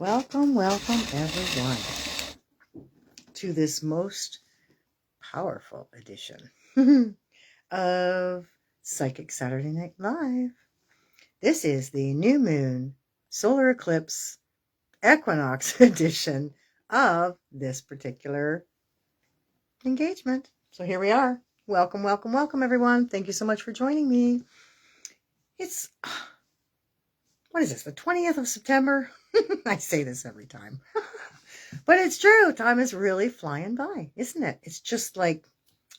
Welcome, welcome everyone to this most powerful edition of Psychic Saturday Night Live. This is the new moon solar eclipse Equinox edition of this particular engagement. So here we are. Welcome, welcome, welcome everyone. Thank you so much for joining me. It's, what is this, the 20th of September? I say this every time. But it's true. Time is really flying by, isn't it? It's just like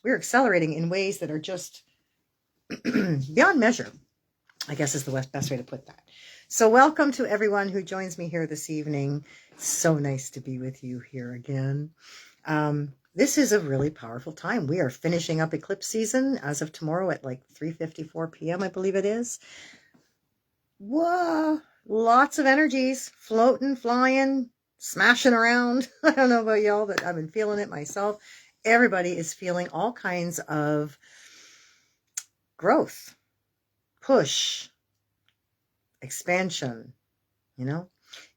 we're accelerating in ways that are just beyond measure, I guess is the best way to put that. So welcome to everyone who joins me here this evening. It's so nice to be with you here again. This is a really powerful time. We are finishing up eclipse season as of tomorrow at like 3:54 p.m., I believe it is. Whoa, lots of energies floating, flying, smashing around. I don't know about y'all, but I've been feeling it myself. Everybody is feeling all kinds of growth, push, expansion,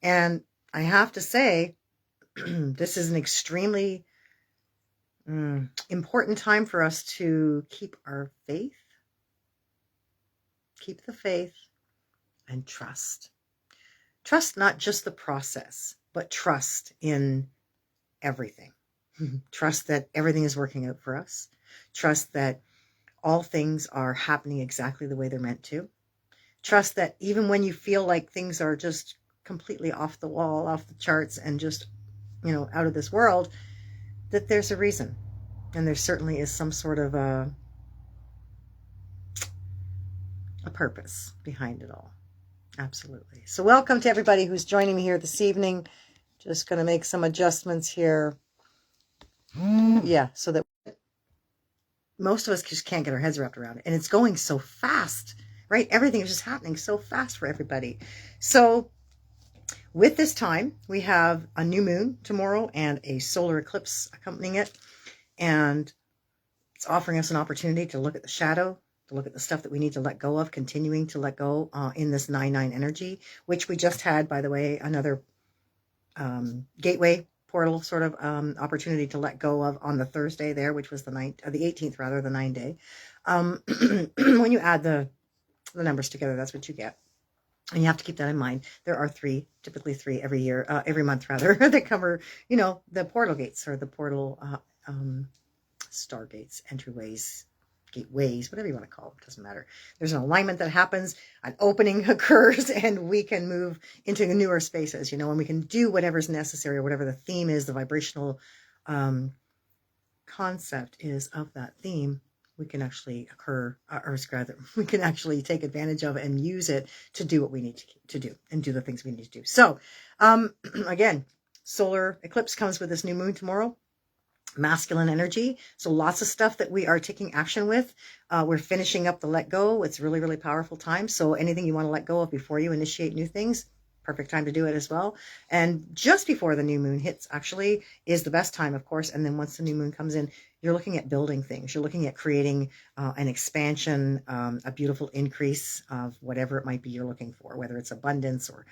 And I have to say, this is an extremely important time for us to keep our faith, keep the faith, and trust. Trust not just the process, but trust in everything. Trust that everything is working out for us. Trust that all things are happening exactly the way they're meant to. Trust that even when you feel like things are just completely off the wall, off the charts, and just, out of this world, that there's a reason. And there certainly is some sort of a purpose behind it all. Absolutely. So welcome to everybody who's joining me here this evening. Just going to make some adjustments here. Yeah, so that most of us just can't get our heads wrapped around it. And it's going so fast, right? Everything is just happening so fast for everybody. So with this time, we have a new moon tomorrow and a solar eclipse accompanying it. And it's offering us an opportunity to look at the shadow, to look at the stuff that we need to let go of, continuing to let go in this 9/9 energy, which we just had, by the way, another gateway portal sort of opportunity to let go of on the Thursday there, which was the 18th rather, the 9-day. When you add the numbers together, that's what you get. And you have to keep that in mind. There are typically three every month rather, that cover, the portal gates or the portal stargates, entryways, gateways, whatever you want to call it, doesn't matter. There's an alignment that happens, an opening occurs, and we can move into newer spaces, and we can do whatever's necessary or whatever the theme is, the vibrational concept is of that theme. We can actually we can actually take advantage of it and use it to do what we need to do and do the things we need to do. So, again, solar eclipse comes with this new moon tomorrow. Masculine energy. So lots of stuff that we are taking action with. We're finishing up the let go. It's really, really powerful time. So anything you want to let go of before you initiate new things, perfect time to do it as well. And just before the new moon hits actually is the best time, of course. And then once the new moon comes in, you're looking at building things. You're looking at creating an expansion, a beautiful increase of whatever it might be you're looking for, whether it's abundance or,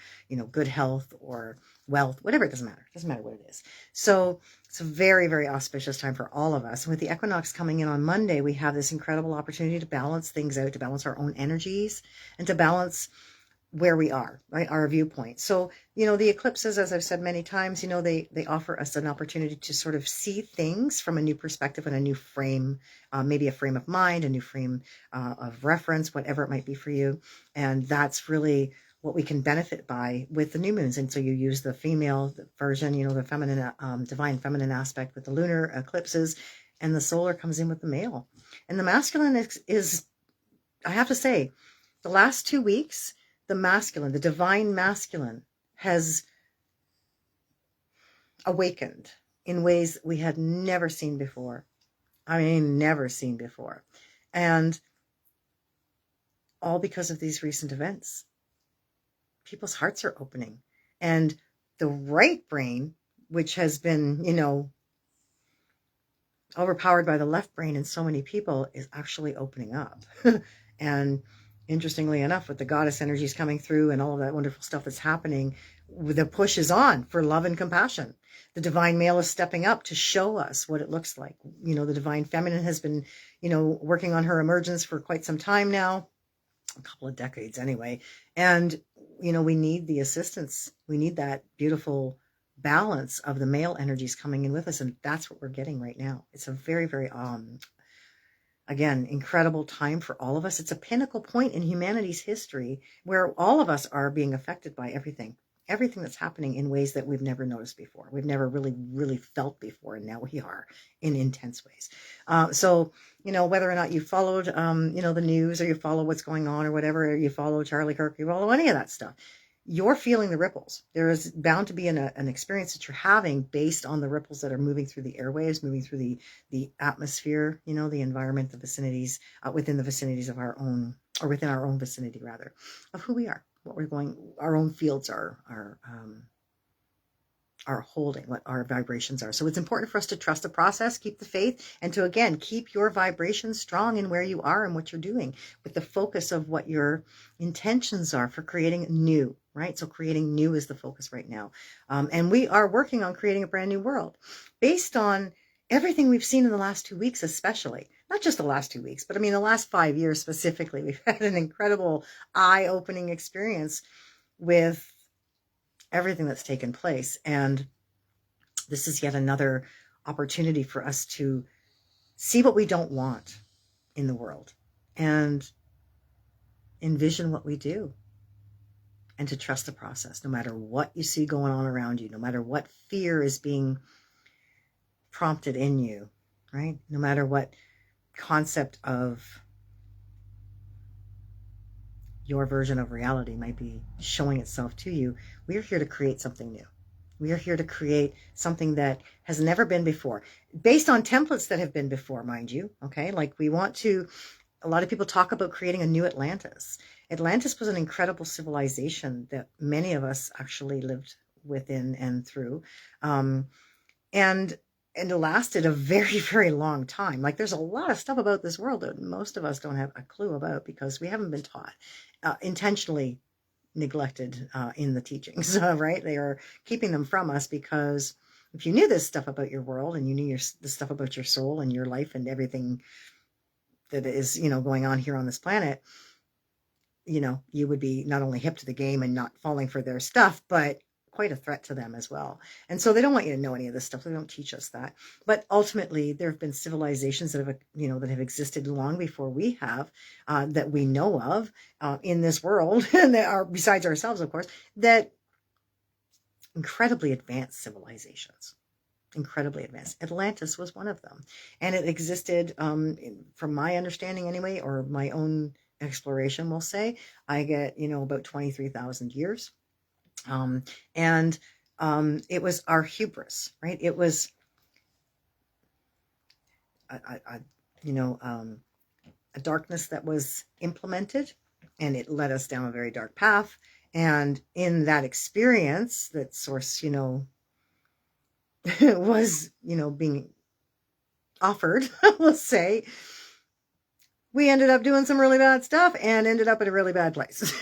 good health or wealth, whatever. It doesn't matter. It doesn't matter what it is. So it's a very, very auspicious time for all of us. And with the equinox coming in on Monday, we have this incredible opportunity to balance things out, to balance our own energies, and to balance where we are, right? Our viewpoint. So, the eclipses, as I've said many times, they offer us an opportunity to sort of see things from a new perspective and a new frame, maybe a frame of mind, a new frame of reference, whatever it might be for you. And that's really what we can benefit by with the new moons. And so you use the female version, the feminine, divine feminine aspect with the lunar eclipses, and the solar comes in with the male. And the masculine is I have to say, the last 2 weeks, the masculine, the divine masculine, has awakened in ways we had never seen before. I mean, never seen before. And all because of these recent events. People's hearts are opening. And the right brain, which has been, overpowered by the left brain in so many people, is actually opening up. And interestingly enough, with the goddess energies coming through and all of that wonderful stuff that's happening, the push is on for love and compassion. The divine male is stepping up to show us what it looks like. The divine feminine has been, working on her emergence for quite some time now, a couple of decades anyway. And, we need the assistance. We need that beautiful balance of the male energies coming in with us. And that's what we're getting right now. It's a very, very, again, incredible time for all of us. It's a pinnacle point in humanity's history where all of us are being affected by everything that's happening in ways that we've never noticed before. We've never really, really felt before. And now we are in intense ways. So, whether or not you followed, the news, or you follow what's going on or whatever, or you follow Charlie Kirk, you follow any of that stuff, you're feeling the ripples. There is bound to be an experience that you're having based on the ripples that are moving through the airwaves, moving through the atmosphere, the environment, the vicinities, within the vicinities of our own, or within our own vicinity rather, of who we are, what we're going, our own fields are holding, what our vibrations are. So it's important for us to trust the process, keep the faith, and to, again, keep your vibration strong in where you are and what you're doing, with the focus of what your intentions are for creating new, right? So creating new is the focus right now. And we are working on creating a brand new world based on everything we've seen in the last 2 weeks, especially. Not just the last 2 weeks, but I mean, the last 5 years specifically. We've had an incredible eye-opening experience with everything that's taken place. And this is yet another opportunity for us to see what we don't want in the world and envision what we do, and to trust the process, no matter what you see going on around you, no matter what fear is being prompted in you, right? No matter what concept of your version of reality might be showing itself to you, we are here to create something new. We are here to create something that has never been before, based on templates that have been before, mind you. Okay. Like a lot of people talk about creating a new Atlantis. Atlantis was an incredible civilization that many of us actually lived within and through. And it lasted a very, very long time. Like, there's a lot of stuff about this world that most of us don't have a clue about because we haven't been taught, intentionally neglected in the teachings, right? They are keeping them from us, because if you knew this stuff about your world, and you knew this stuff about your soul and your life and everything that is, going on here on this planet, you would be not only hip to the game and not falling for their stuff, but quite a threat to them as well. And so they don't want you to know any of this stuff. They don't teach us that. But ultimately, there have been civilizations that have existed long before we have, that we know of in this world, and that are, besides ourselves, of course, that incredibly advanced civilizations. Incredibly advanced. Atlantis was one of them. And it existed, from my understanding anyway, or my own exploration, we'll say, I get, about 23,000 years. And it was our hubris, right? It was, a darkness that was implemented, and it led us down a very dark path. And in that experience, that source, was, being offered, let's say, we ended up doing some really bad stuff and ended up in a really bad place.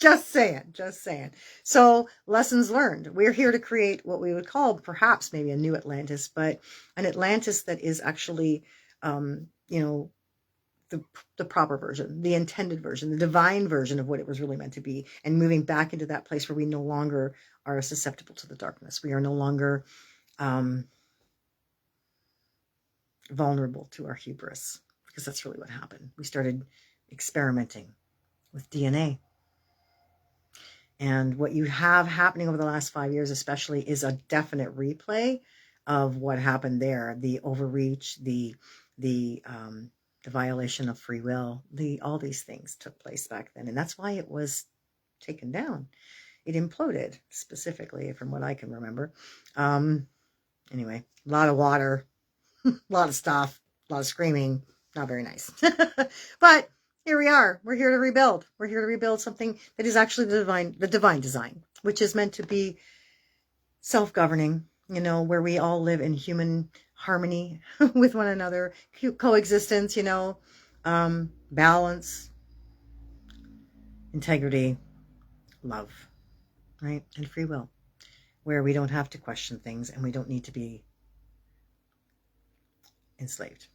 Just saying. So, lessons learned. We're here to create what we would call perhaps maybe a new Atlantis, but an Atlantis that is actually, the proper version, the intended version, the divine version of what it was really meant to be, and moving back into that place where we no longer are susceptible to the darkness. We are no longer vulnerable to our hubris, because that's really what happened. We started experimenting with DNA. And what you have happening over the last 5 years especially is a definite replay of what happened there. The overreach, the violation of free will, all these things took place back then. And that's why it was taken down. It imploded, specifically, from what I can remember. Anyway, a lot of water, a lot of stuff, a lot of screaming. Not very nice. But here we are. We're here to rebuild. We're here to rebuild something that is actually the divine design, which is meant to be self-governing, where we all live in human harmony with one another, coexistence, balance, integrity, love. right? And free will, where we don't have to question things and we don't need to be enslaved.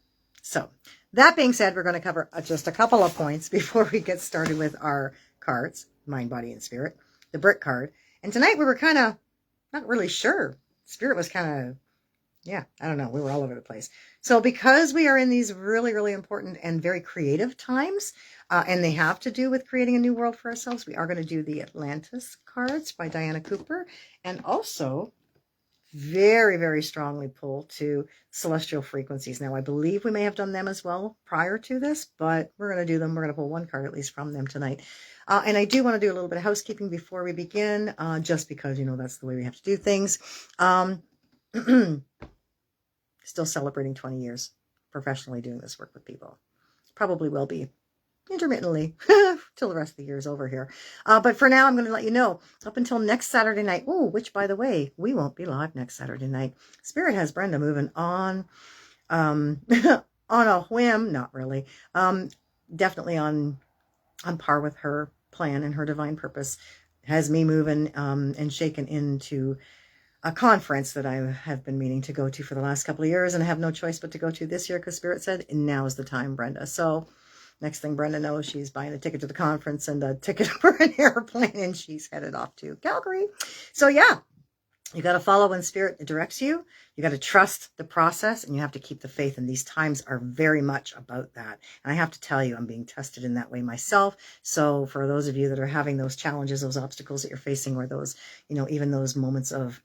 So that being said, we're going to cover just a couple of points before we get started with our cards, mind, body, and spirit, the brick card. And tonight we were kind of not really sure. Spirit was kind of, yeah, I don't know. We were all over the place. So because we are in these really, really important and very creative times, and they have to do with creating a new world for ourselves, we are going to do the Atlantis cards by Diana Cooper, and also very, very strongly pull to celestial frequencies. Now, I believe we may have done them as well prior to this, but we're going to do them. We're going to pull one card at least from them tonight. And I do want to do a little bit of housekeeping before we begin, just because, you know, that's the way we have to do things. Still celebrating 20 years professionally doing this work with people. Probably will be intermittently till the rest of the year is over here. But for now, I'm going to let you know up until next Saturday night. Oh, which, by the way, we won't be live next Saturday night. Spirit has Brenda moving on on a whim. Not really. Definitely on par with her plan and her divine purpose. Has me moving and shaken into a conference that I have been meaning to go to for the last couple of years and I have no choice but to go to this year because Spirit said, now is the time, Brenda. So next thing Brenda knows, she's buying a ticket to the conference and a ticket for an airplane and she's headed off to Calgary. So yeah, you got to follow when Spirit directs you. You got to trust the process and you have to keep the faith. And these times are very much about that. And I have to tell you, I'm being tested in that way myself. So for those of you that are having those challenges, those obstacles that you're facing, or those, you know, even those moments of,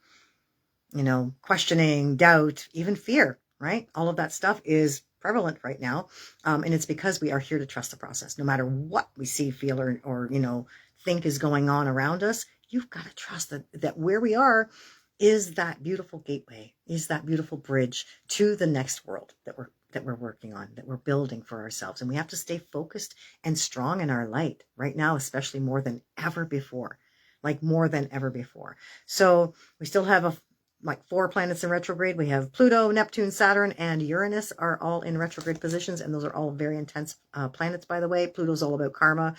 you know, questioning, doubt, even fear, right? All of that stuff is prevalent right now. And it's because we are here to trust the process. No matter what we see, feel, or you know, think is going on around us, you've got to trust that where we are is that beautiful gateway, is that beautiful bridge to the next world that we're working on, that we're building for ourselves. And we have to stay focused and strong in our light right now, especially more than ever before, like more than ever before. So we still have like 4 planets in retrograde. We have Pluto, Neptune, Saturn, and Uranus are all in retrograde positions. And those are all very intense planets, by the way. Pluto's all about karma,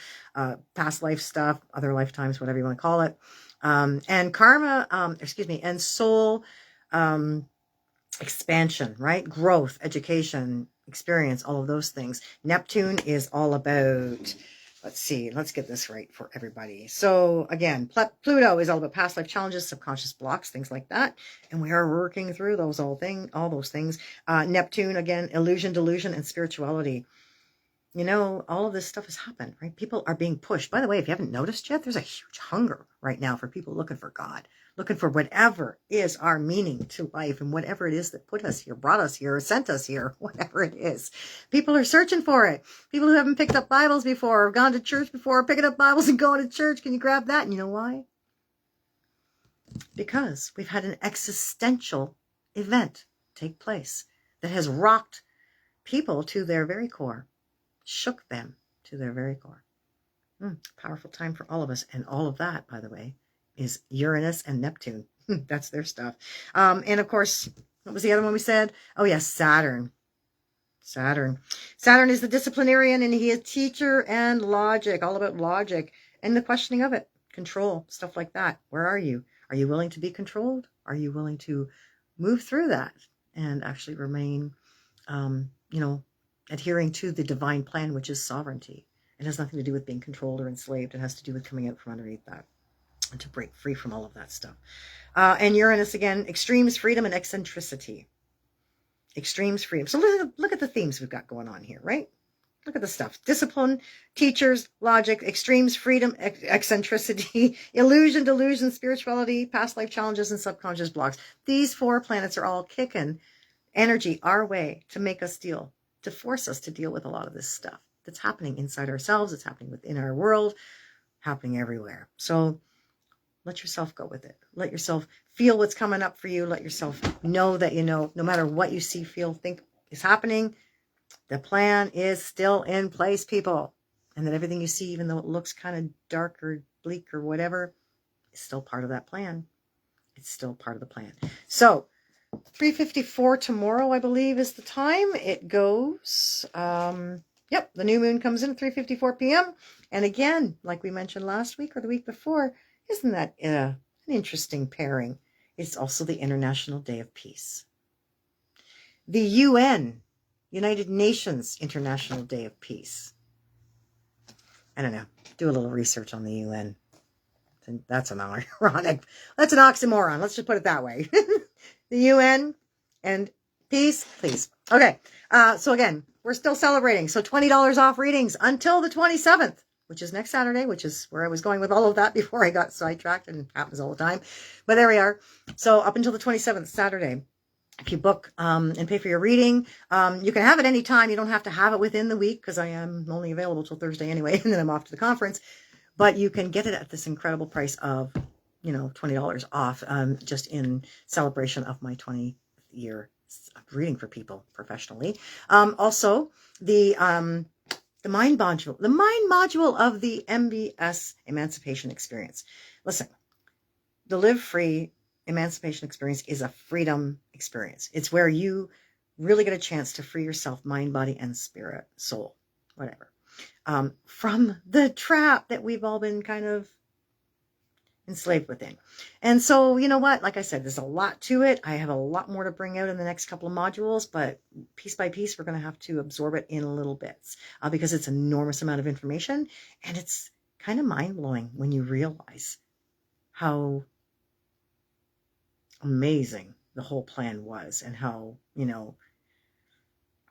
past life stuff, other lifetimes, whatever you want to call it. And karma, and soul expansion, right? Growth, education, experience, all of those things. Neptune is all about... Let's see. Let's get this right for everybody. So again, Pluto is all about past life challenges, subconscious blocks, things like that. And we are working through all those things. Neptune, again, illusion, delusion, and spirituality. You know, all of this stuff has happened, right? People are being pushed. By the way, if you haven't noticed yet, there's a huge hunger right now for people looking for God, looking for whatever is our meaning to life and whatever it is that put us here, brought us here, or sent us here, whatever it is. People are searching for it. People who haven't picked up Bibles before or gone to church before, picking up Bibles and going to church. Can you grab that? And you know why? Because we've had an existential event take place that has rocked people to their very core. Shook them to their very core. Powerful time for all of us. And all of that, by the way, is Uranus and Neptune. That's their stuff. And of course, what was the other one we said? Oh, yes, Saturn. Saturn is the disciplinarian, and he is teacher and logic, all about logic and the questioning of it, control, stuff like that. Where are you? Are you willing to be controlled? Are you willing to move through that and actually remain, adhering to the divine plan, which is sovereignty? It has nothing to do with being controlled or enslaved. It has to do with coming out from underneath that and to break free from all of that stuff. And Uranus, again, extremes, freedom, and eccentricity. Extremes, freedom. So look at the themes we've got going on here, right? Look at the stuff. Discipline, teachers, logic, extremes, freedom, eccentricity, illusion, delusion, spirituality, past life challenges, and subconscious blocks. These 4 planets are all kicking energy our way to make us deal, to force us to deal with a lot of this stuff that's happening inside ourselves. It's happening within our world, happening everywhere. So let yourself go with it. Let yourself feel what's coming up for you. Let yourself know that, no matter what you see, feel, think is happening, the plan is still in place, people. And that everything you see, even though it looks kind of dark or bleak or whatever, is still part of that plan. It's still part of the plan. So 3:54 tomorrow, I believe, is the time. It goes, the new moon comes in at 3:54 p.m. And again, like we mentioned last week or the week before, Isn't that an interesting pairing? It's also the International Day of Peace. The UN, United Nations International Day of Peace. I don't know. Do a little research on the UN. That's an ironic. That's an oxymoron. Let's just put it that way. The UN and peace, please. Okay. So again, we're still celebrating. So $20 off readings until the 27th, which is next Saturday, which is where I was going with all of that before I got sidetracked, and happens all the time. But there we are. So up until the 27th, Saturday. If you book and pay for your reading, you can have it any time. You don't have to have it within the week, because I am only available till Thursday anyway, and then I'm off to the conference. But you can get it at this incredible price of, $20 off, just in celebration of my 20th year reading for people professionally. Also, the mind module of the MBS Emancipation Experience. Listen, the Live Free Emancipation Experience is a freedom experience. It's where you really get a chance to free yourself, mind, body, and spirit, soul, whatever, from the trap that we've all been kind of enslaved within. And so, you know what? Like I said, there's a lot to it. I have a lot more to bring out in the next couple of modules, but piece by piece, we're going to have to absorb it in little bits, because it's an enormous amount of information, and it's kind of mind-blowing when you realize how amazing the whole plan was, and how,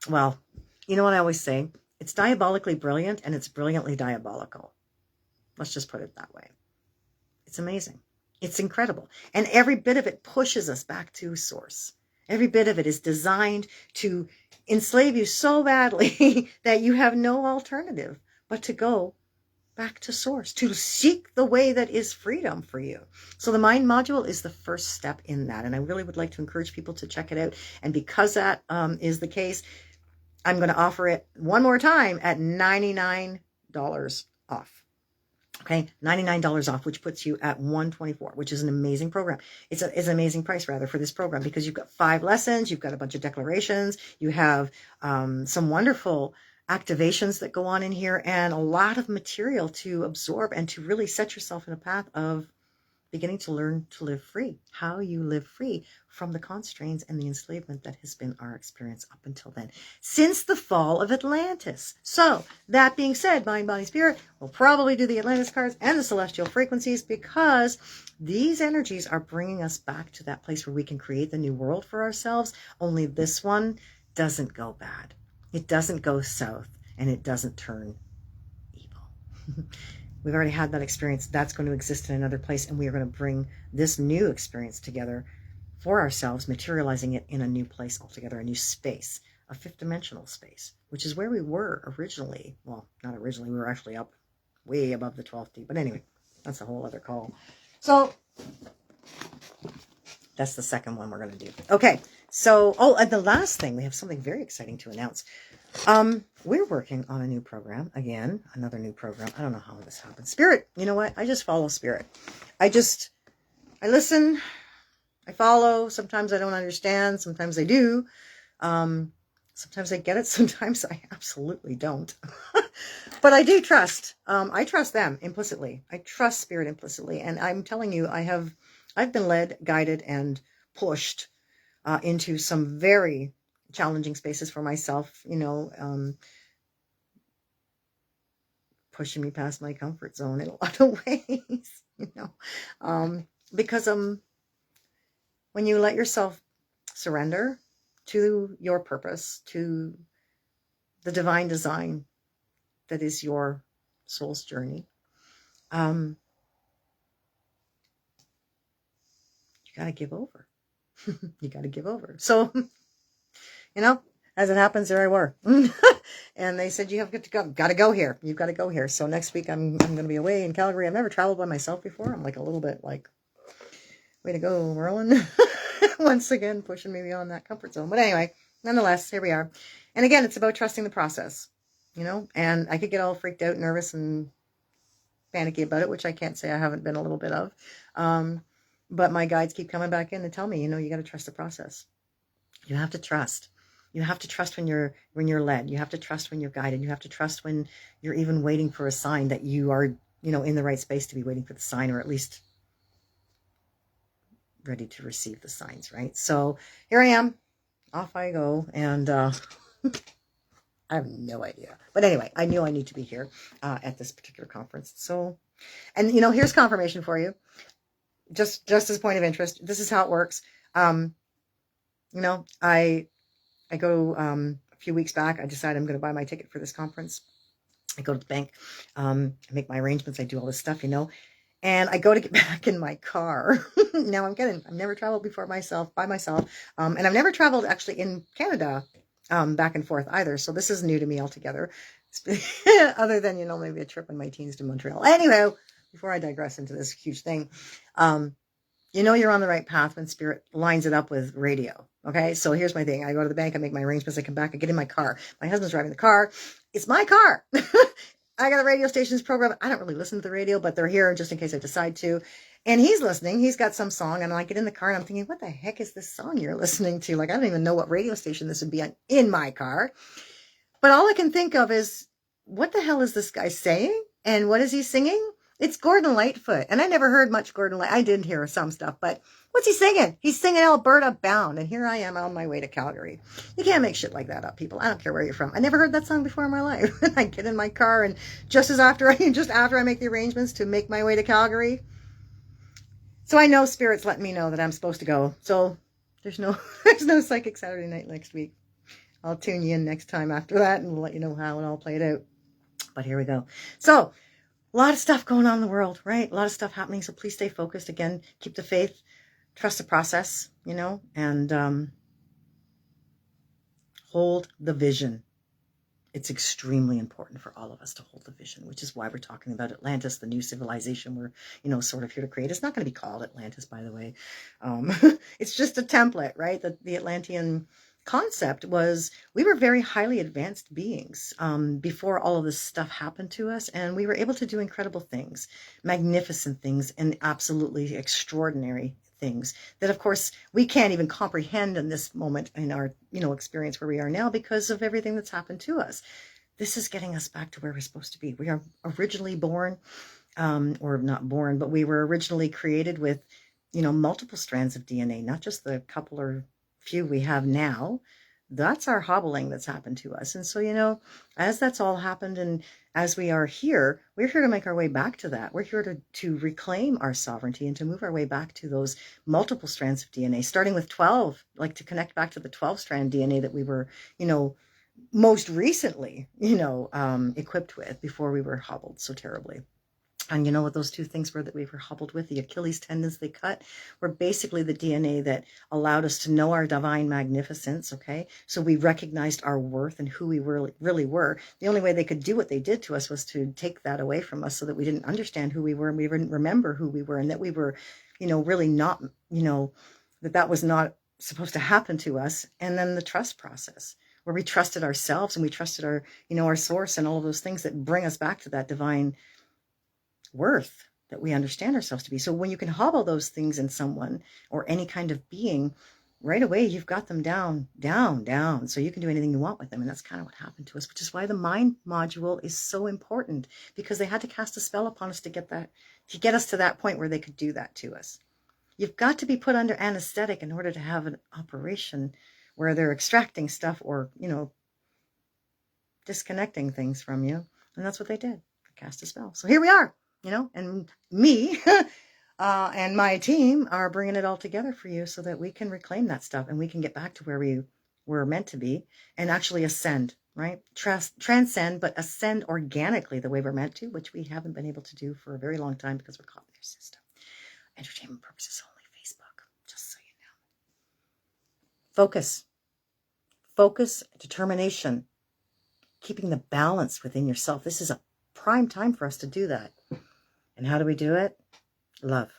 well, you know what I always say? It's diabolically brilliant, and it's brilliantly diabolical. Let's just put it that way. It's amazing. It's incredible. And every bit of it pushes us back to source. Every bit of it is designed to enslave you so badly that you have no alternative but to go back to source, to seek the way that is freedom for you. So the mind module is the first step in that. And I really would like to encourage people to check it out. And because that is the case, I'm going to offer it one more time at $99 off. Okay, $99 off, which puts you at $124, which is an amazing program. It's an amazing price, rather, for this program, because you've got 5 lessons, you've got a bunch of declarations, you have some wonderful activations that go on in here, and a lot of material to absorb and to really set yourself in a path of beginning to learn to live free, how you live free from the constraints and the enslavement that has been our experience up until then, since the fall of Atlantis. So that being said, mind, body, spirit, we'll probably do the Atlantis cards and the celestial frequencies, because these energies are bringing us back to that place where we can create the new world for ourselves. Only this one doesn't go bad. It doesn't go south, and it doesn't turn evil. We've already had that experience. That's going to exist in another place, and we are going to bring this new experience together for ourselves, materializing it in a new place altogether, a new space, a 5th dimensional space, which is where we were originally. Well, not originally. We were actually up way above the 12th D. But anyway, that's a whole other call. So that's the second one we're going to do. Okay. So, and the last thing, we have something very exciting to announce. We're working on a new program. Again, another new program. I don't know how this happens. Spirit, you know what? I just follow Spirit. I listen, I follow. Sometimes I don't understand. Sometimes I do. Sometimes I get it. Sometimes I absolutely don't. But I do trust. I trust them implicitly. I trust Spirit implicitly. And I'm telling you, I've been led, guided, and pushed into some very challenging spaces for myself, pushing me past my comfort zone in a lot of ways, because when you let yourself surrender to your purpose, to the divine design that is your soul's journey, you got to give over. You got to give over. So, as it happens, there I were. And they said, you have got to go here. You've got to go here. So next week I'm going to be away in Calgary. I've never traveled by myself before. I'm like a little bit like, way to go, Merlin. Once again, pushing me beyond that comfort zone. But anyway, nonetheless, here we are. And again, it's about trusting the process, and I could get all freaked out, nervous, and panicky about it, which I can't say I haven't been a little bit of. But my guides keep coming back in to tell me, you got to trust the process. You have to trust. You have to trust when you're led. You have to trust when you're guided. You have to trust when you're even waiting for a sign that you are, in the right space to be waiting for the sign, or at least ready to receive the signs, right? So here I am, off I go, and I have no idea. But anyway, I knew I need to be here at this particular conference. So, and here's confirmation for you. Just as a point of interest, this is how it works. I go a few weeks back. I decided I'm going to buy my ticket for this conference. I go to the bank, I make my arrangements. I do all this stuff, and I go to get back in my car. Now I've never traveled before by myself. And I've never traveled actually in Canada, back and forth either. So this is new to me altogether. Other than, maybe a trip in my teens to Montreal. Anyway, before I digress into this huge thing, you're on the right path when spirit lines it up with radio. Okay. So here's my thing. I go to the bank, I make my arrangements, I come back, I get in my car. My husband's driving the car. It's my car. I got a radio stations program. I don't really listen to the radio, but they're here just in case I decide to. And he's listening. He's got some song. And I get in the car and I'm thinking, what the heck is this song you're listening to? Like, I don't even know what radio station this would be on in my car. But all I can think of is, what the hell is this guy saying? And what is he singing? It's Gordon Lightfoot. And I never heard much Gordon Lightfoot. I did hear some stuff, but what's he singing? He's singing Alberta Bound. And here I am on my way to Calgary. You can't make shit like that up, people. I don't care where you're from. I never heard that song before in my life. I get in my car, and just after I make the arrangements to make my way to Calgary. So I know Spirit's letting me know that I'm supposed to go. So there's no Psychic Saturday night next week. I'll tune you in next time after that, and we'll let you know how it all played out. But here we go. So a lot of stuff going on in the world, right? A lot of stuff happening. So please stay focused. Again, keep the faith, trust the process, and hold the vision. It's extremely important for all of us to hold the vision, which is why we're talking about Atlantis, the new civilization we're, sort of here to create. It's not going to be called Atlantis, by the way. It's just a template, right? The Atlantean concept was, we were very highly advanced beings before all of this stuff happened to us, and we were able to do incredible things, magnificent things, and absolutely extraordinary things that, of course, we can't even comprehend in this moment in our experience where we are now because of everything that's happened to us. This is getting us back to where we're supposed to be. We are originally born, or not born, but we were originally created with multiple strands of DNA, not just the couple or few we have now. That's our hobbling that's happened to us. And so, as that's all happened, and as we are here, we're here to make our way back to that. We're here to reclaim our sovereignty and to move our way back to those multiple strands of DNA, starting with 12, like to connect back to the 12-strand DNA that we were, most recently, equipped with before we were hobbled so terribly. And you know what those two things were that we were hobbled with? The Achilles tendons they cut were basically the DNA that allowed us to know our divine magnificence, okay? So we recognized our worth and who we really were. The only way they could do what they did to us was to take that away from us so that we didn't understand who we were, and we didn't remember who we were, and that we were, really not, that was not supposed to happen to us. And then the trust process, where we trusted ourselves and we trusted our, our source and all of those things that bring us back to that divine worth that we understand ourselves to be. So when you can hobble those things in someone or any kind of being, right away you've got them down, so you can do anything you want with them. And that's kind of what happened to us, which is why the mind module is so important, because they had to cast a spell upon us to get us to that point where they could do that to us. You've got to be put under anesthetic in order to have an operation where they're extracting stuff or disconnecting things from you. And that's what they did. They cast a spell. So here we are. And me and my team are bringing it all together for you so that we can reclaim that stuff and we can get back to where we were meant to be and actually ascend, right? Transcend, but ascend organically the way we're meant to, which we haven't been able to do for a very long time because we're caught in their system. Entertainment purposes only, Facebook, just so you know. Focus, determination, keeping the balance within yourself. This is a prime time for us to do that. And how do we do it? Love.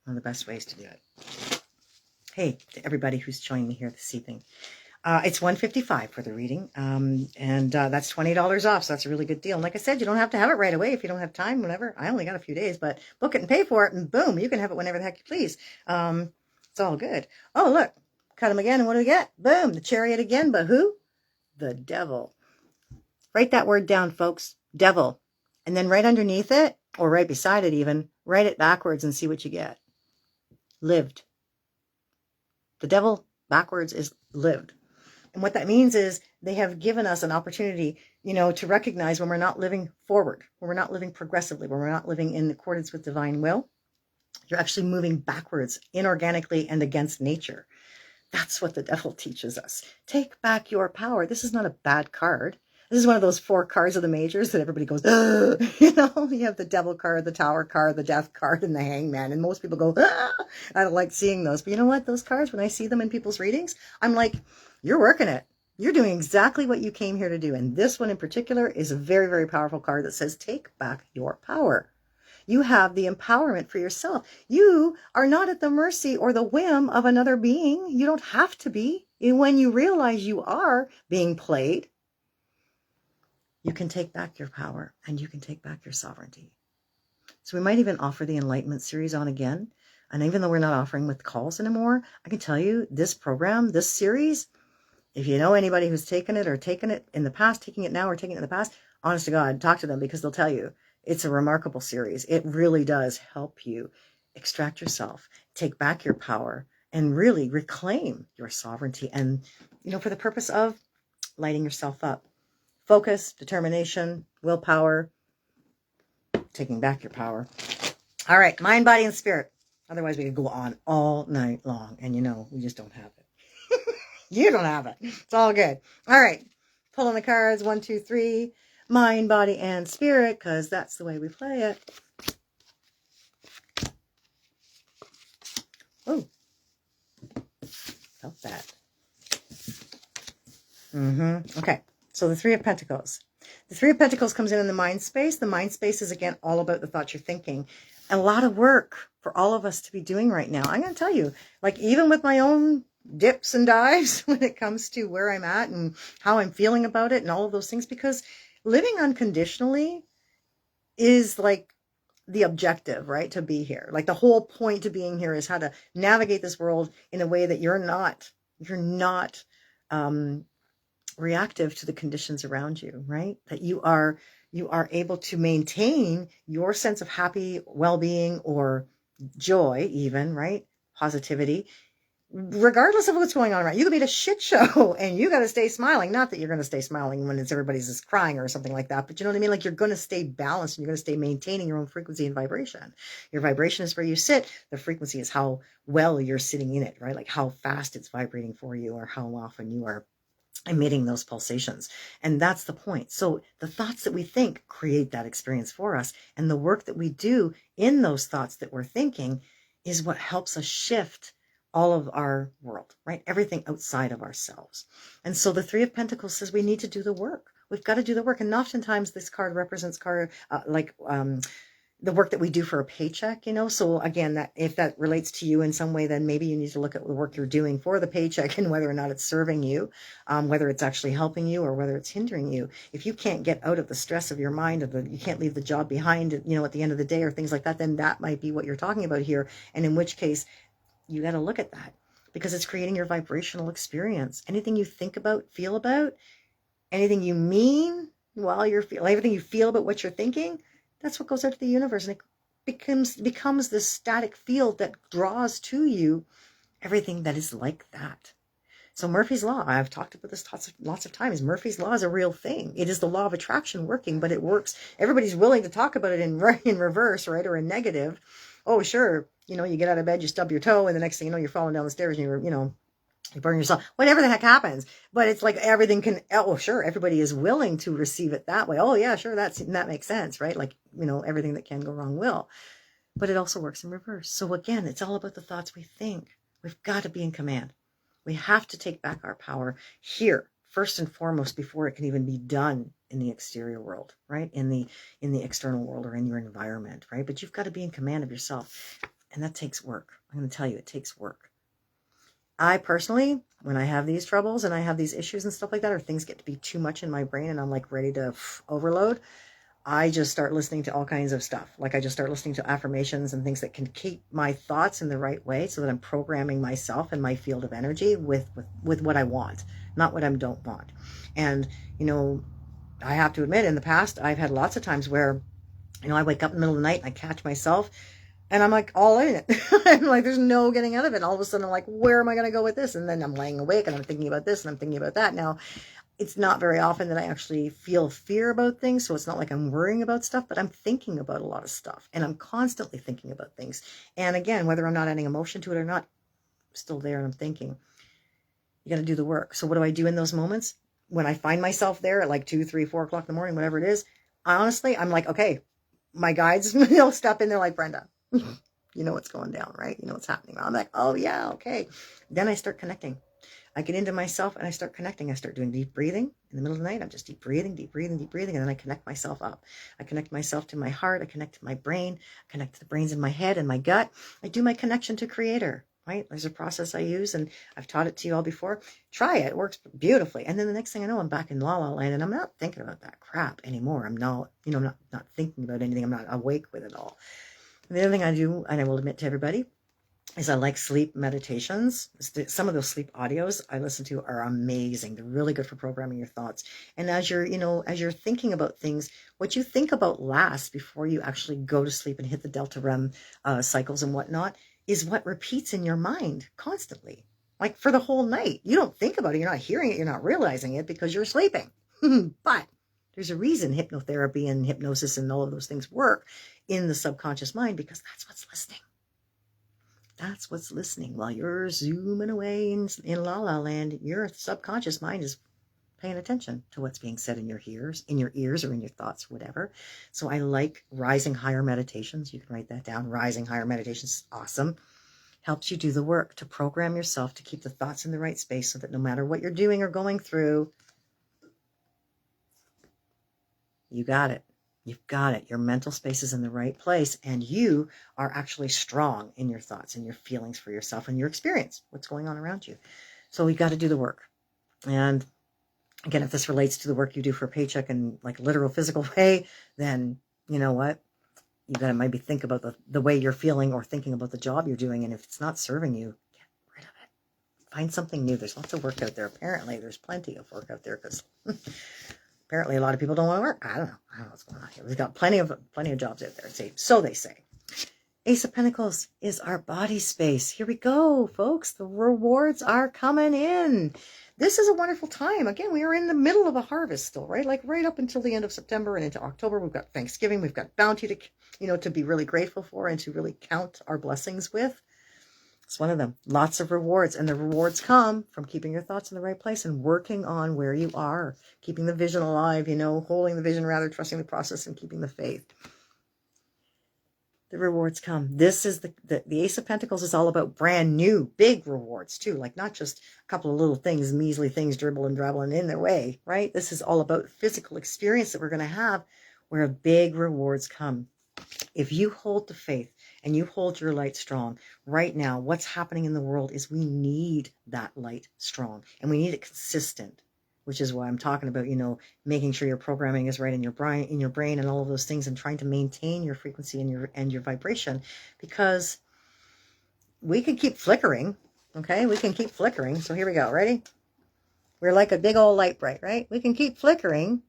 One of the best ways to do it. Hey, to everybody who's joining me here this evening. It's $155 for the reading. And that's $20 off. So that's a really good deal. And like I said, you don't have to have it right away if you don't have time, whenever. I only got a few days, but book it and pay for it. And boom, you can have it whenever the heck you please. It's all good. Oh, look, cut them again. And what do we get? Boom, the chariot again. But who? The devil. Write that word down, folks. Devil. And then right underneath it, or right beside it even, write it backwards and see what you get. lived. The devil backwards is lived. And what that means is they have given us an opportunity, to recognize when we're not living forward, when we're not living progressively, when we're not living in accordance with divine will. You're actually moving backwards, inorganically, and against nature. That's what the devil teaches us. Take back your power. This is not a bad card. This is one of those 4 cards of the majors that everybody goes, you have the devil card, the tower card, the death card, and the hangman. And most people go, I don't like seeing those. But you know what? Those cards, when I see them in people's readings, I'm like, you're working it. You're doing exactly what you came here to do. And this one in particular is a very, very powerful card that says, take back your power. You have the empowerment for yourself. You are not at the mercy or the whim of another being. You don't have to be. And when you realize you are being played, you can take back your power and you can take back your sovereignty. So we might even offer the Enlightenment series on again. And even though we're not offering with calls anymore, I can tell you this program, this series, if you know anybody who's taken it or taken it in the past, taking it now or taking it in the past, honest to God, talk to them because they'll tell you it's a remarkable series. It really does help you extract yourself, take back your power, and really reclaim your sovereignty. And, for the purpose of lighting yourself up. Focus, determination, willpower, taking back your power. All right, mind, body, and spirit. Otherwise, we could go on all night long. And we just don't have it. You don't have it. It's all good. All right, pulling the cards, 1, 2, 3. Mind, body, and spirit, because that's the way we play it. Oh, felt that. Okay, so the 3 of Pentacles. The 3 of Pentacles comes in the mind space. The mind space is, again, all about the thoughts you're thinking. A lot of work for all of us to be doing right now. I'm going to tell you, like, even with my own dips and dives when it comes to where I'm at and how I'm feeling about it and all of those things, because living unconditionally is like the objective, right? To be here. Like the whole point to being here is how to navigate this world in a way that you're not reactive to the conditions around you, right? That you are able to maintain your sense of happy well-being or joy even, right? Positivity, regardless of what's going on around. You could be at a shit show and you got to stay smiling. Not that you're going to stay smiling when everybody's just crying or something like that, but you know what I mean? Like you're going to stay balanced and you're going to stay maintaining your own frequency and vibration. Your vibration is where you sit. The frequency is how well you're sitting in it, right? Like how fast it's vibrating for you or how often you are emitting those pulsations. And that's the point. So the thoughts that we think create that experience for us. And the work that we do in those thoughts that we're thinking is what helps us shift all of our world, right? Everything outside of ourselves. And so the 3 of Pentacles says we need to do the work. We've got to do the work. And oftentimes this card represents the work that we do for a paycheck, So again, that if that relates to you in some way, then maybe you need to look at the work you're doing for the paycheck and whether or not it's serving you, whether it's actually helping you or whether it's hindering you. If you can't get out of the stress of your mind, you can't leave the job behind, at the end of the day or things like that, then that might be what you're talking about here. And in which case, you got to look at that because it's creating your vibrational experience. Anything you think about, feel about, anything you mean while you're feeling, everything you feel about what you're thinking, that's what goes out to the universe, and it becomes this static field that draws to you everything that is like that. So Murphy's Law, I've talked about this lots of times. Murphy's Law is a real thing. It is the law of attraction working, but it works. Everybody's willing to talk about it in reverse, right, or in negative. Oh, sure, you get out of bed, you stub your toe, and the next thing you know, you're falling down the stairs, and you burn yourself, whatever the heck happens. But it's like everything can, oh, sure, everybody is willing to receive it that way. Oh, yeah, sure, that makes sense, right? Like, everything that can go wrong will. But it also works in reverse. So again, it's all about the thoughts we think. We've got to be in command. We have to take back our power here, first and foremost, before it can even be done in the exterior world, right? In the external world or in your environment, right? But you've got to be in command of yourself. And that takes work. I'm going to tell you, it takes work. I personally, when I have these troubles and I have these issues and stuff like that, or things get to be too much in my brain and I'm like ready to overload, I just start listening to all kinds of stuff. Like I just start listening to affirmations and things that can keep my thoughts in the right way so that I'm programming myself and my field of energy with what I want, not what I don't want. And, I have to admit in the past, I've had lots of times where, I wake up in the middle of the night and I catch myself And I'm like all in it. I'm like, there's no getting out of it. And all of a sudden I'm like, where am I going to go with this? And then I'm laying awake and I'm thinking about this and I'm thinking about that. Now, it's not very often that I actually feel fear about things. So it's not like I'm worrying about stuff, but I'm thinking about a lot of stuff and I'm constantly thinking about things. And again, whether I'm not adding emotion to it or not, I'm still there and I'm thinking. You got to do the work. So what do I do in those moments? When I find myself there at like 2, 3, 4 o'clock in the morning, whatever it is, honestly, I'm like, okay, my guides, they'll step in there like, Brenda, you know what's going down, right? You know what's happening. I'm like, oh yeah, okay. Then I start connecting. I get into myself and I start connecting. I start doing deep breathing in the middle of the night. I'm just deep breathing, deep breathing, deep breathing. And then I connect myself up. I connect myself to my heart. I connect to my brain. I connect to the brains in my head and my gut. I do my connection to Creator, right? There's a process I use and I've taught it to you all before. Try it. It works beautifully. And then the next thing I know, I'm back in La La Land and I'm not thinking about that crap anymore. I'm not, I'm not thinking about anything. I'm not awake with it all. And the other thing I do, and I will admit to everybody, is I like sleep meditations. Some of those sleep audios I listen to are amazing. They're really good for programming your thoughts. And as you're, as you're thinking about things, what you think about last before you actually go to sleep and hit the Delta REM cycles and whatnot is what repeats in your mind constantly. Like for the whole night. You don't think about it. You're not hearing it. You're not realizing it because you're sleeping. But there's a reason hypnotherapy and hypnosis and all of those things work in the subconscious mind because that's what's listening. That's what's listening. While you're zooming away in La La Land, your subconscious mind is paying attention to what's being said in your ears or in your thoughts, whatever. So I like rising higher meditations. You can write that down. Rising higher meditations is awesome. Helps you do the work to program yourself to keep the thoughts in the right space so that no matter what you're doing or going through, you got it. You've got it. Your mental space is in the right place and you are actually strong in your thoughts and your feelings for yourself and your experience, what's going on around you. So we got to do the work. And again, if this relates to the work you do for a paycheck in like literal physical way, then you know what? You got to maybe think about the way you're feeling or thinking about the job you're doing. And if it's not serving you, get rid of it. Find something new. There's lots of work out there. Apparently, there's plenty of work out there because apparently a lot of people don't want to work. I don't know what's going on here. We've got plenty of jobs out there. So they say. Ace of Pentacles is our body space. Here we go, folks. The rewards are coming in. This is a wonderful time. Again, we are in the middle of a harvest still, right? Like right up until the end of September and into October. We've got Thanksgiving. We've got bounty to be really grateful for and to really count our blessings with. It's one of them. Lots of rewards. And the rewards come from keeping your thoughts in the right place and working on where you are. Keeping the vision alive, holding the vision rather, trusting the process and keeping the faith. The rewards come. This is the Ace of Pentacles is all about brand new, big rewards too. Like not just a couple of little things, measly things dribbling in their way, right? This is all about physical experience that we're going to have where big rewards come. If you hold the faith and you hold your light strong, right now, what's happening in the world is we need that light strong and we need it consistent, which is why I'm talking about, making sure your programming is right in your brain and all of those things and trying to maintain your frequency and your vibration because we can keep flickering. Okay. We can keep flickering. So here we go. Ready? We're like a big old light bright, right? We can keep flickering.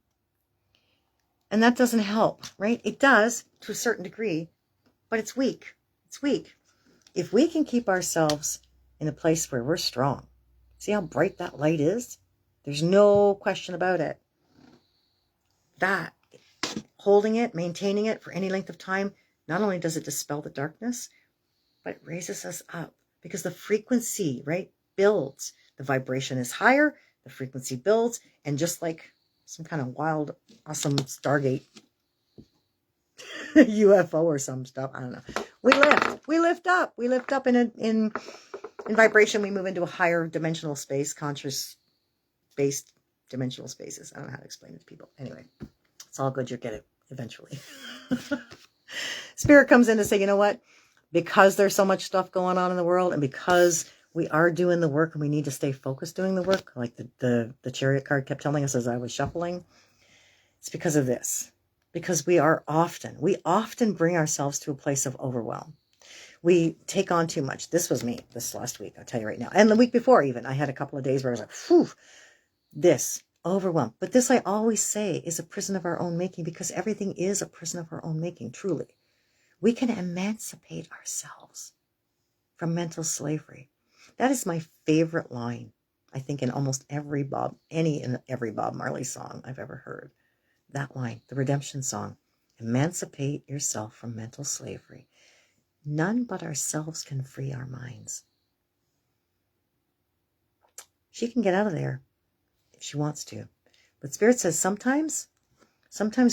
And that doesn't help, right? It does to a certain degree, but it's weak. It's weak. If we can keep ourselves in a place where we're strong, see how bright that light is? There's no question about it. That, holding it, maintaining it for any length of time, not only does it dispel the darkness, but it raises us up because the frequency, right, builds. The vibration is higher, the frequency builds, and just like some kind of wild, awesome Stargate UFO or some stuff. I don't know. We lift up in vibration. We move into a higher dimensional space, conscious based dimensional spaces. I don't know how to explain it to people. Anyway, it's all good. You'll get it eventually. Spirit comes in to say, you know what? Because there's so much stuff going on in the world and because we are doing the work and we need to stay focused doing the work, like the Chariot card kept telling us as I was shuffling, it's because of this. Because we often bring ourselves to a place of overwhelm. We take on too much. This was me this last week, I'll tell you right now. And the week before even, I had a couple of days where I was like, whew, this, overwhelmed. But this I always say is a prison of our own making because everything is a prison of our own making, truly. We can emancipate ourselves from mental slavery. That is my favorite line, I think, in almost every Bob Marley song I've ever heard. That line, the redemption song. Emancipate yourself from mental slavery. None but ourselves can free our minds. She can get out of there if she wants to. But Spirit says sometimes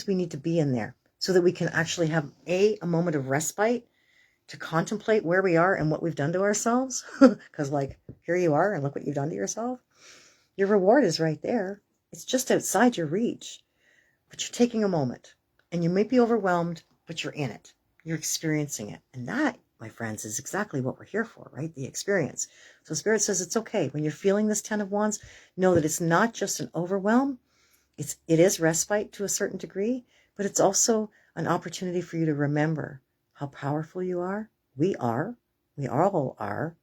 we need to be in there so that we can actually have a moment of respite to contemplate where we are and what we've done to ourselves. Because like, here you are and look what you've done to yourself. Your reward is right there. It's just outside your reach. But you're taking a moment and you may be overwhelmed, but you're in it. You're experiencing it. And that, my friends, is exactly what we're here for, right? The experience. So Spirit says it's okay. When you're feeling this 10 of Wands, know that it's not just an overwhelm. It is respite to a certain degree, but it's also an opportunity for you to remember how powerful you are. We all are.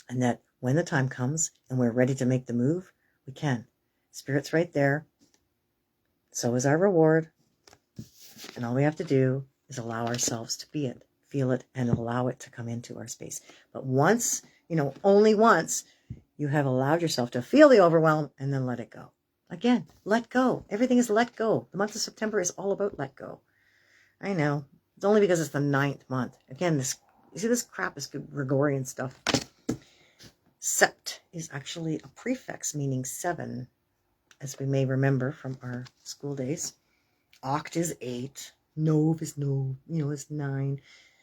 And that when the time comes and we're ready to make the move, we can. Spirit's right there. So is our reward. And all we have to do is allow ourselves to be it, feel it, and allow it to come into our space. But once, only once, you have allowed yourself to feel the overwhelm and then let it go. Again, let go. Everything is let go. The month of September is all about let go. I know. It's only because it's the 9th month. Again, this crap is Gregorian stuff. Sept is actually a prefix meaning 7, as we may remember from our school days. Oct is 8. Nov is is 9.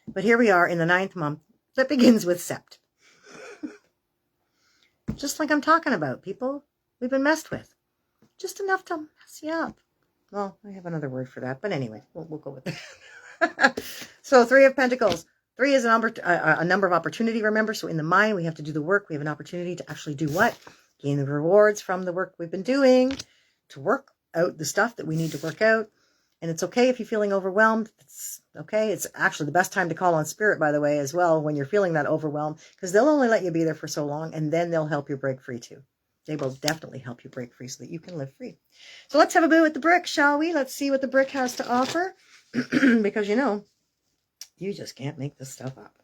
But here we are in the 9th month that begins with Sept. Just like I'm talking about, people. We've been messed with. Just enough to mess you up. Well, I have another word for that. But anyway, we'll go with that. So 3 of Pentacles. 3 is a number of opportunity, remember. So in the mind, we have to do the work. We have an opportunity to actually do what? Gain the rewards from the work we've been doing, to work out the stuff that we need to work out. And it's okay if you're feeling overwhelmed. It's okay. It's actually the best time to call on Spirit, by the way, as well, when you're feeling that overwhelm, because they'll only let you be there for so long, and then they'll help you break free too. They will definitely help you break free so that you can live free. So let's have a boo with the brick, shall we? Let's see what the brick has to offer. Because, you just can't make this stuff up.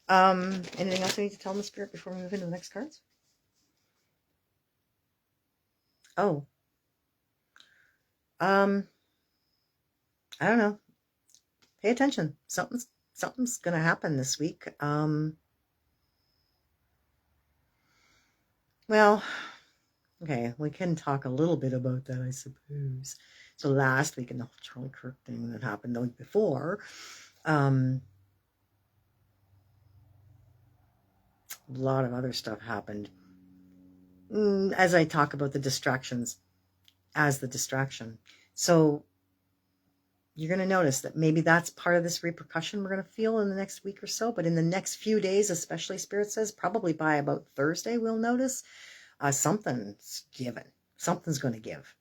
Anything else I need to tell the Spirit before we move into the next cards? Oh. I don't know. Pay attention. Something's going to happen this week. Well, okay, we can talk a little bit about that, I suppose. So last week in the whole Charlie Kirk thing that happened the week before, a lot of other stuff happened. As I talk about the distractions as the distraction. So you're going to notice that maybe that's part of this repercussion we're going to feel in the next week or so. But in the next few days, especially Spirit says, probably by about Thursday, we'll notice something's given. Something's going to give.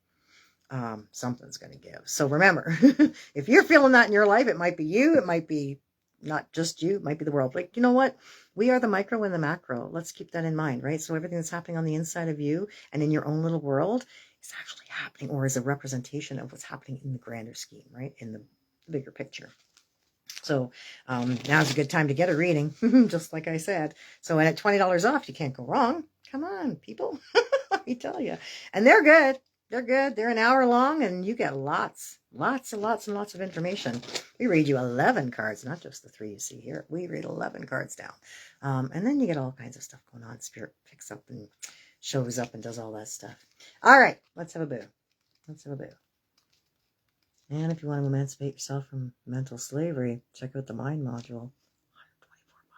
Something's going to give. So remember, if you're feeling that in your life, it might be you. It might be not just you. It might be the world. Like, you know what? We are the micro and the macro. Let's keep that in mind, right? So everything that's happening on the inside of you and in your own little world is actually happening, or is a representation of what's happening in the grander scheme, right? In the bigger picture. So now's a good time to get a reading, just like I said. So, and at $20 off, you can't go wrong. Come on, people. Let me tell you. And they're good. They're good. They're an hour long, and you get lots of information. We read you 11 cards, not just the 3 you see here. We read 11 cards down. And then you get all kinds of stuff going on. Spirit picks up and shows up and does all that stuff. All right, let's have a boo. Let's have a boo. And if you want to emancipate yourself from mental slavery, check out the Mind module.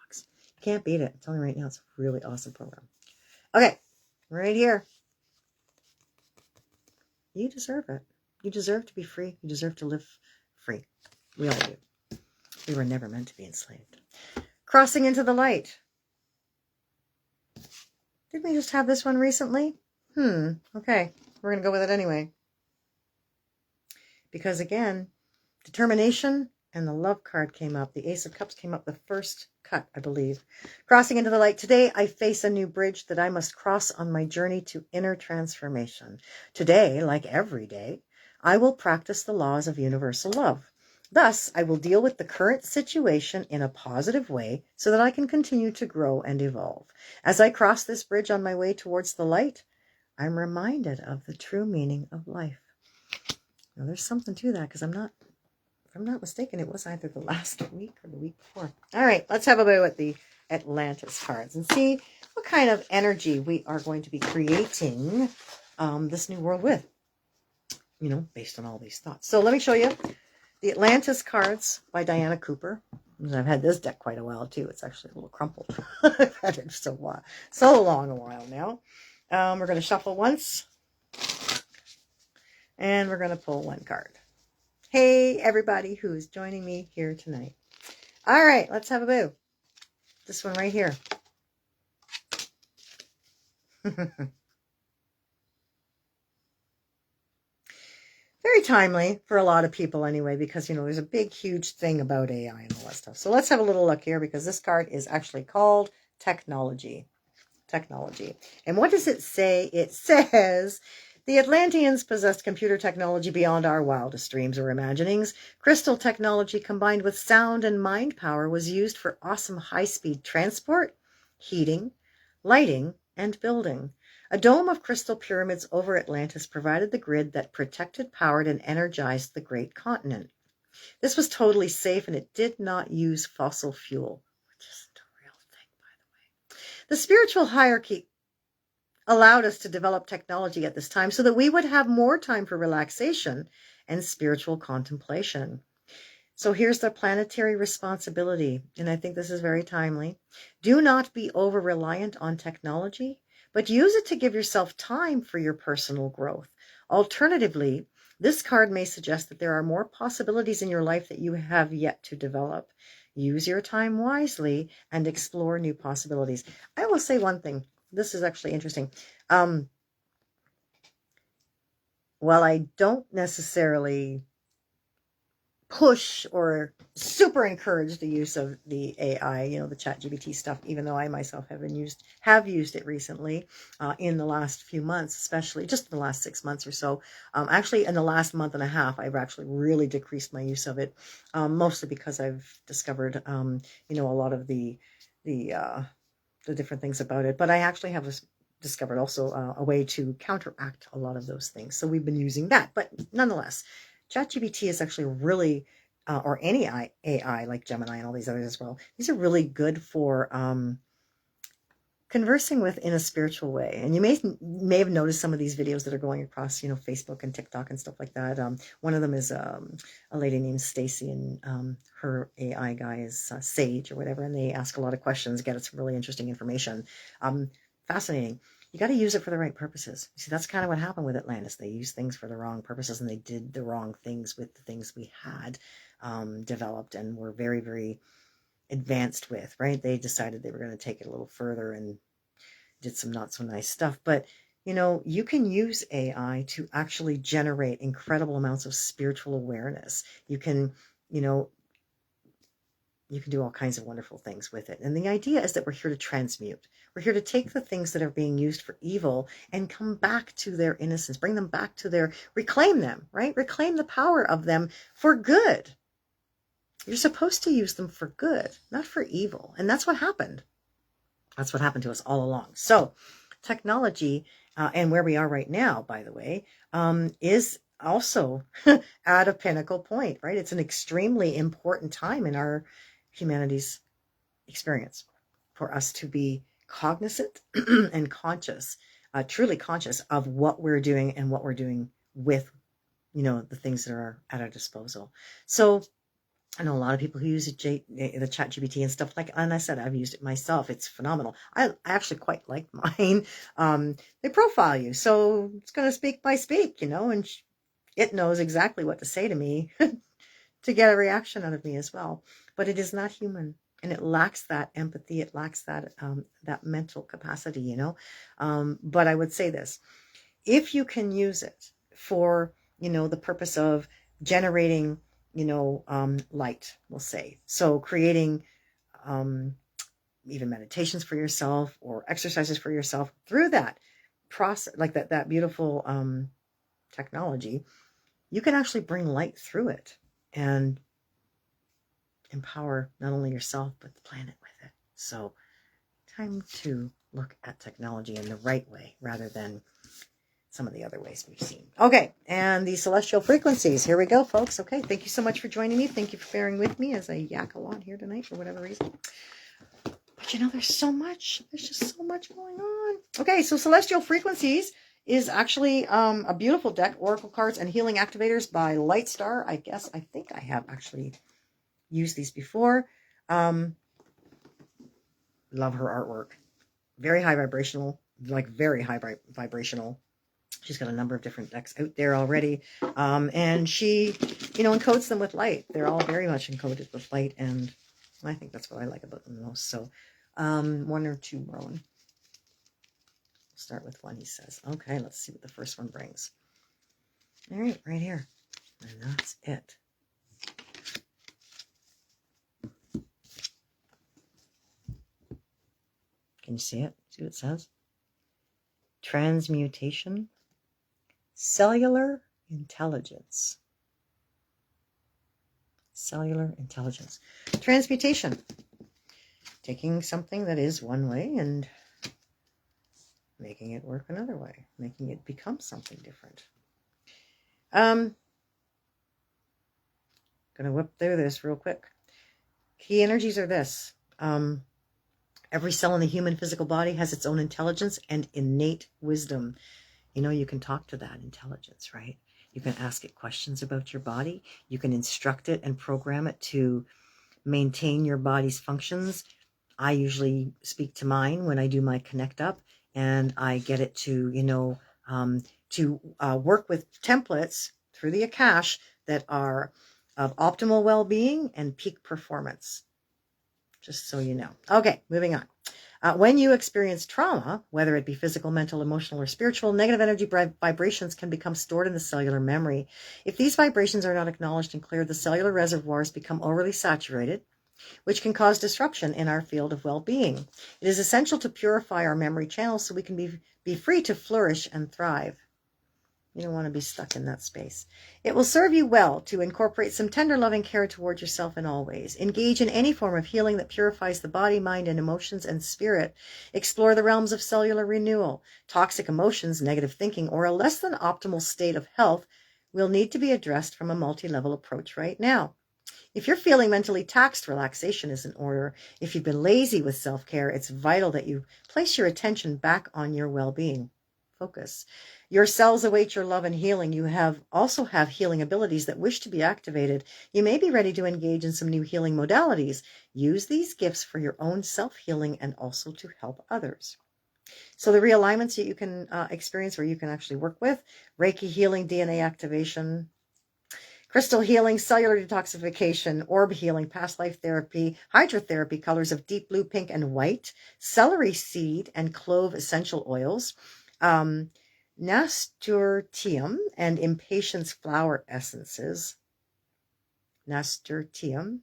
$124. You can't beat it. I'm telling you right now, it's a really awesome program. Okay, right here. You deserve it. You deserve to be free. You deserve to live free. We all do. We were never meant to be enslaved. Crossing into the light. Didn't we just have this one recently? Okay. We're going to go with it anyway. Because again, determination and the love card came up. The Ace of Cups came up the first cut, I believe. Crossing into the light. Today, I face a new bridge that I must cross on my journey to inner transformation. Today, like every day, I will practice the laws of universal love. Thus, I will deal with the current situation in a positive way so that I can continue to grow and evolve. As I cross this bridge on my way towards the light, I'm reminded of the true meaning of life. Now, there's something to that because if I'm not mistaken, it was either the last week or the week before. All right, let's have a go at the Atlantis cards and see what kind of energy we are going to be creating this new world with, based on all these thoughts. So let me show you the Atlantis cards by Diana Cooper. I've had this deck quite a while too. It's actually a little crumpled. I've had it so long a while now. We're going to shuffle once, and we're going to pull one card. Hey, everybody who's joining me here tonight. All right, let's have a boo. This one right here. Very timely for a lot of people anyway, because, there's a big, huge thing about AI and all that stuff. So let's have a little look here, because this card is actually called Technology. Technology. And what does it say? It says, the Atlanteans possessed computer technology beyond our wildest dreams or imaginings. Crystal technology combined with sound and mind power was used for awesome high-speed transport, heating, lighting, and building. A dome of crystal pyramids over Atlantis provided the grid that protected, powered, and energized the great continent. This was totally safe, and it did not use fossil fuel, which isn't a real thing, by the way. The spiritual hierarchy allowed us to develop technology at this time so that we would have more time for relaxation and spiritual contemplation. So here's the planetary responsibility, and I think this is very timely. Do not be over-reliant on technology, but use it to give yourself time for your personal growth. Alternatively, this card may suggest that there are more possibilities in your life that you have yet to develop. Use your time wisely and explore new possibilities. I will say one thing. This is actually interesting. While I don't necessarily push or super encourage the use of the AI, the ChatGPT stuff, even though I myself have used it recently, in the last few months, especially just the last 6 months or so. Actually, in the last month and a half, I've actually really decreased my use of it, mostly because I've discovered, a lot of the different things about it. But I actually have discovered also a way to counteract a lot of those things. So we've been using that. But nonetheless, ChatGPT is actually really, or any AI like Gemini and all these others as well, these are really good for conversing with in a spiritual way. And you may have noticed some of these videos that are going across, Facebook and TikTok and stuff like that. One of them is a lady named Stacy, and her AI guy is Sage or whatever, and they ask a lot of questions, get some really interesting information. Fascinating. You got to use it for the right purposes. See, that's kind of what happened with Atlantis. They used things for the wrong purposes, and they did the wrong things with the things we had developed and were very, very advanced with, right? They decided they were going to take it a little further and did some not so nice stuff. But, you can use AI to actually generate incredible amounts of spiritual awareness. You can do all kinds of wonderful things with it. And the idea is that we're here to transmute. We're here to take the things that are being used for evil and come back to their innocence, bring them back to reclaim them, right? Reclaim the power of them for good. You're supposed to use them for good, not for evil. And that's what happened. That's what happened to us all along. So technology, and where we are right now, by the way, is also at a pinnacle point, right? It's an extremely important time in our humanity's experience for us to be cognizant and conscious, truly conscious of what we're doing and what we're doing with, the things that are at our disposal. So I know a lot of people who use the chat GPT and stuff and I said, I've used it myself. It's phenomenal. I actually quite like mine. They profile you. So it's going to speak by speak, and it knows exactly what to say to me to get a reaction out of me as well. But it is not human, and it lacks that empathy. It lacks that mental capacity, But I would say this: if you can use it for, the purpose of generating, light, we'll say, so creating even meditations for yourself or exercises for yourself through that process, like that beautiful technology, you can actually bring light through it. And empower not only yourself, but the planet with it. So time to look at technology in the right way rather than some of the other ways we've seen. Okay, and the celestial frequencies. Here we go, folks. Okay, thank you so much for joining me. Thank you for bearing with me as I yak a lot here tonight for whatever reason. But you know, there's so much. There's just so much going on. Okay, so celestial frequencies is actually a beautiful deck, Oracle cards and healing activators by Lightstar. I think I have actually used these before. Love her artwork. Very high vibrational, like very high vibrational. She's got a number of different decks out there already. And she, encodes them with light. They're all very much encoded with light. And I think that's what I like about them the most. So one or two, Merlin. We'll start with one, he says. Okay, let's see what the first one brings. All right, right here. And that's it. Can you see it? See what it says? Transmutation. Cellular intelligence. Cellular intelligence. Transmutation. Taking something that is one way and making it work another way. Making it become something different. Gonna whip through this real quick. Key energies are this. Every cell in the human physical body has its own intelligence and innate wisdom. You can talk to that intelligence, right? You can ask it questions about your body. You can instruct it and program it to maintain your body's functions. I usually speak to mine when I do my connect up, and I get it to, work with templates through the Akash that are of optimal well-being and peak performance. Just so you know. Okay, moving on. When you experience trauma, whether it be physical, mental, emotional, or spiritual, negative energy vibrations can become stored in the cellular memory. If these vibrations are not acknowledged and cleared, the cellular reservoirs become overly saturated, which can cause disruption in our field of well-being. It is essential to purify our memory channels so we can be free to flourish and thrive. You don't want to be stuck in that space. It will serve you well to incorporate some tender, loving care toward yourself in all ways. Engage in any form of healing that purifies the body, mind, and emotions and spirit. Explore the realms of cellular renewal. Toxic emotions, negative thinking, or a less than optimal state of health will need to be addressed from a multi-level approach right now. If you're feeling mentally taxed, relaxation is in order. If you've been lazy with self-care, it's vital that you place your attention back on your well-being. Focus. Your cells await your love and healing. You also have healing abilities that wish to be activated. You may be ready to engage in some new healing modalities. Use these gifts for your own self-healing and also to help others. So the realignments that you can experience or you can actually work with: Reiki healing, DNA activation, crystal healing, cellular detoxification, orb healing, past life therapy, hydrotherapy, colors of deep blue, pink, and white, celery seed and clove essential oils, nasturtium and impatience flower essences. Nasturtium,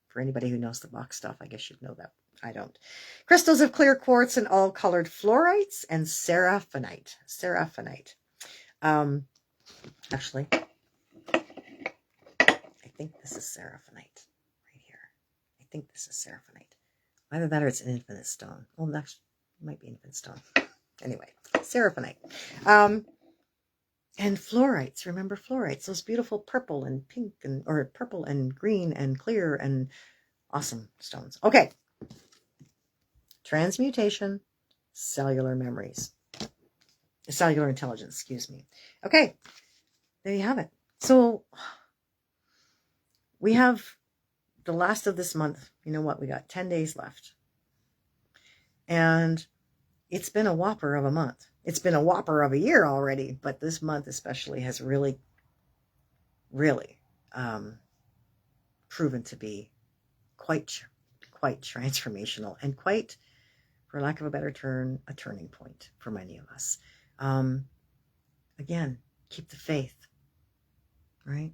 for anybody who knows the box stuff, I guess you'd know that. I don't. Crystals of clear quartz and all colored fluorites and seraphinite. Actually, I think this is seraphinite right here. I think this is seraphinite. Either that or it's an infinite stone. Well, that might be infinite stone. Anyway, seraphinite. And fluorites. Remember fluorites? Those beautiful purple and pink or purple and green and clear and awesome stones. Okay. Transmutation, cellular memories. Cellular intelligence, excuse me. Okay. There you have it. So we have the last of this month. You know what? We got 10 days left. And it's been a whopper of a month. It's been a whopper of a year already, but this month especially has really, really proven to be quite transformational and quite, for lack of a better term, a turning point for many of us. Again, keep the faith, right?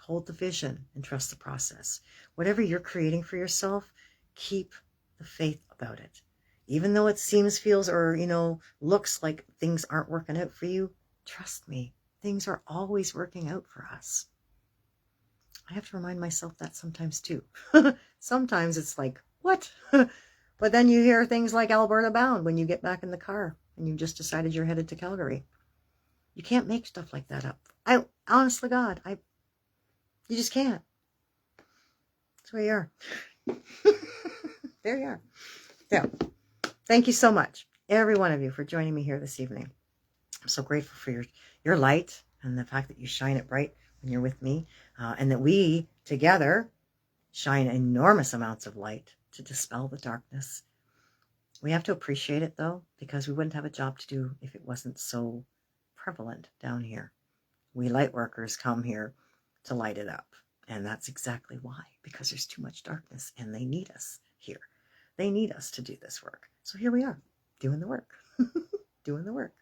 Hold the vision and trust the process. Whatever you're creating for yourself, keep the faith about it. Even though it seems, feels, or, looks like things aren't working out for you, trust me, things are always working out for us. I have to remind myself that sometimes too. Sometimes it's like, what? But then you hear things like Alberta Bound when you get back in the car and you just decided you're headed to Calgary. You can't make stuff like that up. Honestly, God, you just can't. That's where you are. There you are. So, thank you so much, every one of you, for joining me here this evening. I'm so grateful for your light and the fact that you shine it bright when you're with me, and that we together shine enormous amounts of light to dispel the darkness. We have to appreciate it, though, because we wouldn't have a job to do if it wasn't so prevalent down here. We light workers come here to light it up, and that's exactly why, because there's too much darkness, and they need us here. They need us to do this work. So here we are, doing the work, doing the work.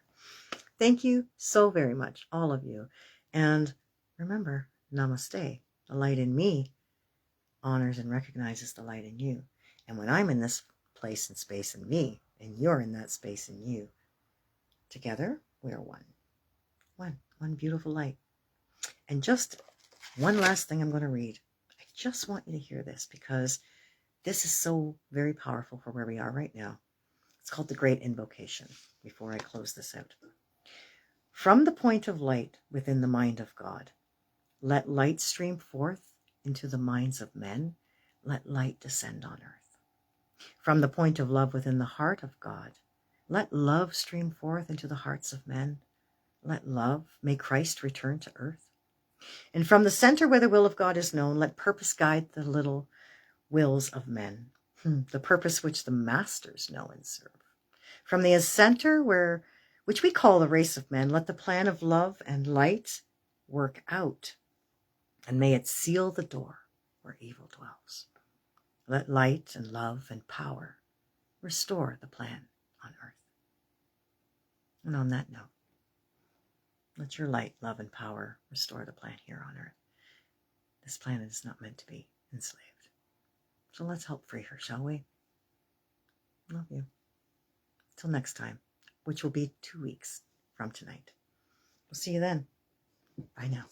Thank you so very much, all of you. And remember, namaste. The light in me honors and recognizes the light in you. And when I'm in this place and space in me, and you're in that space in you, together we are one. One beautiful light. And just one last thing I'm going to read. I just want you to hear this because this is so very powerful for where we are right now. It's called the Great Invocation, before I close this out. From the point of light within the mind of God, let light stream forth into the minds of men. Let light descend on earth. From the point of love within the heart of God, let love stream forth into the hearts of men. Let love, may Christ return to earth. And from the center where the will of God is known, let purpose guide the little wills of men, the purpose which the masters know and serve. From the center which we call the race of men, let the plan of love and light work out, and may it seal the door where evil dwells. Let light and love and power restore the plan on earth. And on that note, let your light, love, and power restore the plan here on earth. This planet is not meant to be enslaved. So let's help free her, shall we? Love you. Till next time, which will be 2 weeks from tonight. We'll see you then. Bye now.